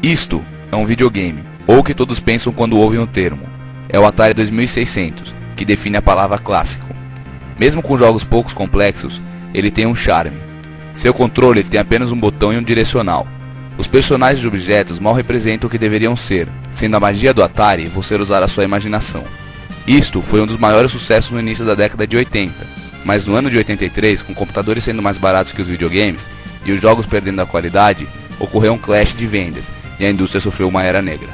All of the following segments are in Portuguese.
Isto é um videogame, ou o que todos pensam quando ouvem o termo. É o Atari 2600, que define a palavra clássico. Mesmo com jogos poucos complexos, ele tem um charme. Seu controle tem apenas um botão e um direcional. Os personagens e objetos mal representam o que deveriam ser, sendo a magia do Atari você usar a sua imaginação. Isto foi um dos maiores sucessos no início da década de 80, mas no ano de 83, com computadores sendo mais baratos que os videogames e os jogos perdendo a qualidade, ocorreu um clash de vendas e a indústria sofreu uma era negra.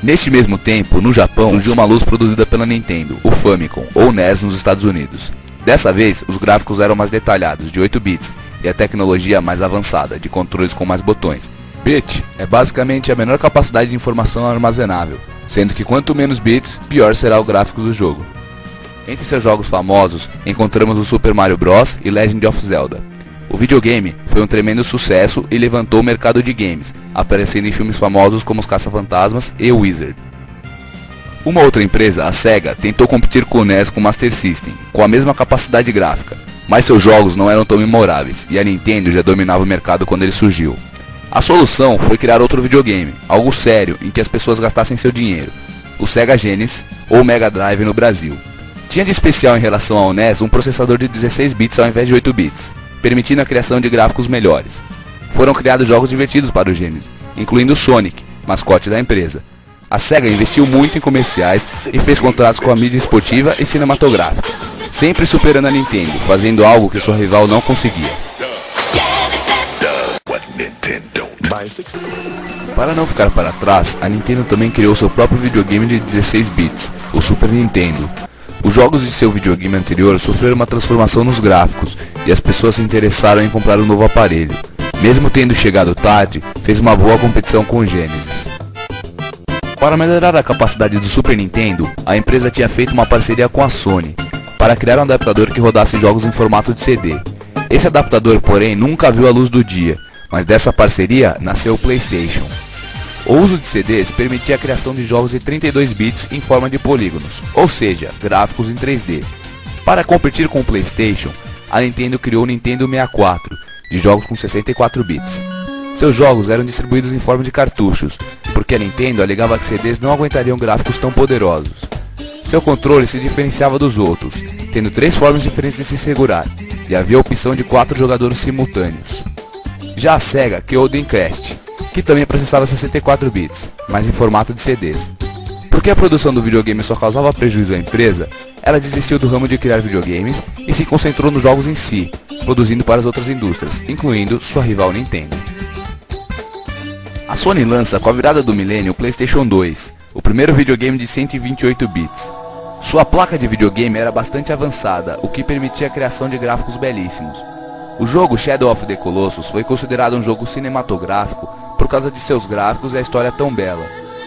Neste mesmo tempo, no Japão, surgiu uma luz produzida pela Nintendo, o Famicom, ou NES nos Estados Unidos. Dessa vez, os gráficos eram mais detalhados, de 8 bits, e a tecnologia mais avançada, de controles com mais botões. Bit é basicamente a menor capacidade de informação armazenável, sendo que quanto menos bits, pior será o gráfico do jogo. Entre seus jogos famosos, encontramos o Super Mario Bros. E Legend of Zelda. O videogame foi um tremendo sucesso e levantou o mercado de games, aparecendo em filmes famosos como Os Caça-Fantasmas e Wizard. Uma outra empresa, a Sega, tentou competir com o NES com o Master System, com a mesma capacidade gráfica, mas seus jogos não eram tão memoráveis, e a Nintendo já dominava o mercado quando ele surgiu. A solução foi criar outro videogame, algo sério, em que as pessoas gastassem seu dinheiro, o Sega Genesis, ou Mega Drive no Brasil. Tinha de especial em relação ao NES um processador de 16 bits ao invés de 8 bits, permitindo a criação de gráficos melhores. Foram criados jogos divertidos para o Genesis, incluindo o Sonic, mascote da empresa. A Sega investiu muito em comerciais e fez contratos com a mídia esportiva e cinematográfica, sempre superando a Nintendo, fazendo algo que sua rival não conseguia. Para não ficar para trás, a Nintendo também criou seu próprio videogame de 16 bits, o Super Nintendo. Os jogos de seu videogame anterior sofreram uma transformação nos gráficos e as pessoas se interessaram em comprar um novo aparelho. Mesmo tendo chegado tarde, fez uma boa competição com o Genesis. Para melhorar a capacidade do Super Nintendo, a empresa tinha feito uma parceria com a Sony para criar um adaptador que rodasse jogos em formato de CD. Esse adaptador, porém, nunca viu a luz do dia, mas dessa parceria nasceu o PlayStation. O uso de CDs permitia a criação de jogos de 32 bits em forma de polígonos, ou seja, gráficos em 3D. Para competir com o PlayStation, a Nintendo criou o Nintendo 64, de jogos com 64 bits. Seus jogos eram distribuídos em forma de cartuchos, porque a Nintendo alegava que CDs não aguentariam gráficos tão poderosos. Seu controle se diferenciava dos outros, tendo 3 formas diferentes de se segurar, e havia a opção de 4 jogadores simultâneos. Já a Sega criou o Dreamcast, que também processava 64 bits, mas em formato de CDs. Porque a produção do videogame só causava prejuízo à empresa, ela desistiu do ramo de criar videogames e se concentrou nos jogos em si, produzindo para as outras indústrias, incluindo sua rival Nintendo. A Sony lança com a virada do milênio o PlayStation 2, o primeiro videogame de 128 bits. Sua placa de videogame era bastante avançada, o que permitia a criação de gráficos belíssimos. O jogo Shadow of the Colossus foi considerado um jogo cinematográfico por causa de seus gráficos e a história tão bela.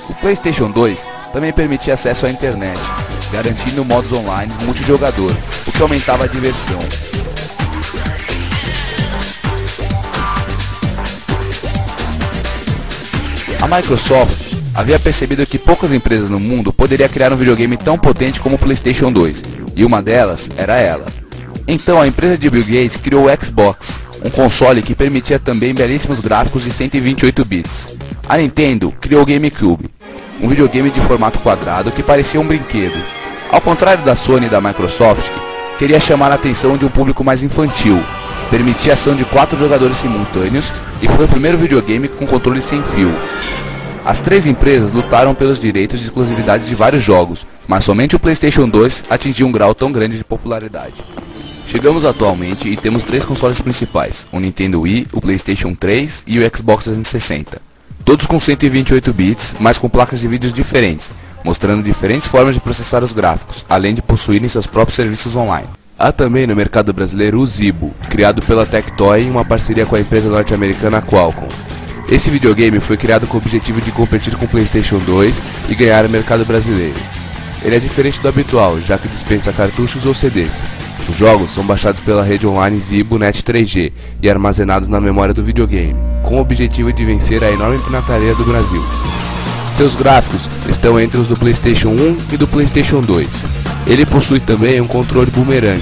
O PlayStation 2 também permitia acesso à internet, garantindo modos online multijogador, o que aumentava a diversão. A Microsoft havia percebido que poucas empresas no mundo poderiam criar um videogame tão potente como o PlayStation 2, e uma delas era ela. Então a empresa de Bill Gates criou o Xbox, um console que permitia também belíssimos gráficos de 128 bits. A Nintendo criou o GameCube, um videogame de formato quadrado que parecia um brinquedo. Ao contrário da Sony e da Microsoft, que queria chamar a atenção de um público mais infantil, permitia a ação de 4 jogadores simultâneos e foi o primeiro videogame com controle sem fio. As 3 empresas lutaram pelos direitos de exclusividade de vários jogos, mas somente o PlayStation 2 atingiu um grau tão grande de popularidade. Chegamos atualmente e temos 3 consoles principais, o Nintendo Wii, o PlayStation 3 e o Xbox 360. Todos com 128 bits, mas com placas de vídeo diferentes, mostrando diferentes formas de processar os gráficos, além de possuírem seus próprios serviços online. Há também no mercado brasileiro o Zibo, criado pela Tectoy em uma parceria com a empresa norte-americana Qualcomm. Esse videogame foi criado com o objetivo de competir com o PlayStation 2 e ganhar o mercado brasileiro. Ele é diferente do habitual, já que dispensa cartuchos ou CDs. Os jogos são baixados pela rede online Zibo Net 3G e armazenados na memória do videogame, com o objetivo de vencer a enorme pirataria do Brasil. Seus gráficos estão entre os do PlayStation 1 e do PlayStation 2. Ele possui também um controle boomerang,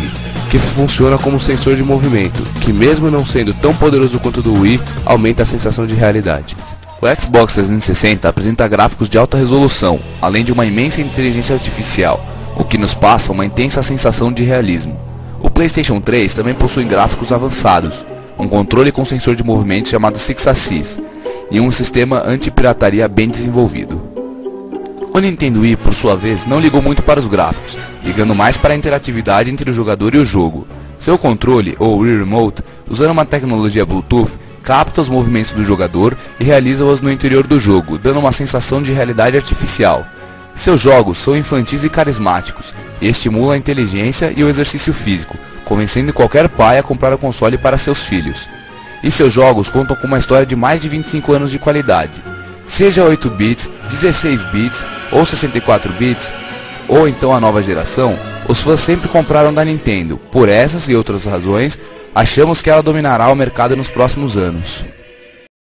que funciona como sensor de movimento, que mesmo não sendo tão poderoso quanto o do Wii, aumenta a sensação de realidade. O Xbox 360 apresenta gráficos de alta resolução, além de uma imensa inteligência artificial, o que nos passa uma intensa sensação de realismo. O PlayStation 3 também possui gráficos avançados, um controle com sensor de movimento chamado Six-Axis e um sistema anti-pirataria bem desenvolvido. O Nintendo Wii, por sua vez, não ligou muito para os gráficos, ligando mais para a interatividade entre o jogador e o jogo. Seu controle, ou Wii Remote, usando uma tecnologia Bluetooth, capta os movimentos do jogador e realiza-os no interior do jogo, dando uma sensação de realidade artificial. Seus jogos são infantis e carismáticos, e estimulam a inteligência e o exercício físico, convencendo qualquer pai a comprar o console para seus filhos. E seus jogos contam com uma história de mais de 25 anos de qualidade. Seja 8 bits, 16 bits ou 64 bits, ou então a nova geração, os fãs sempre compraram da Nintendo. Por essas e outras razões, achamos que ela dominará o mercado nos próximos anos.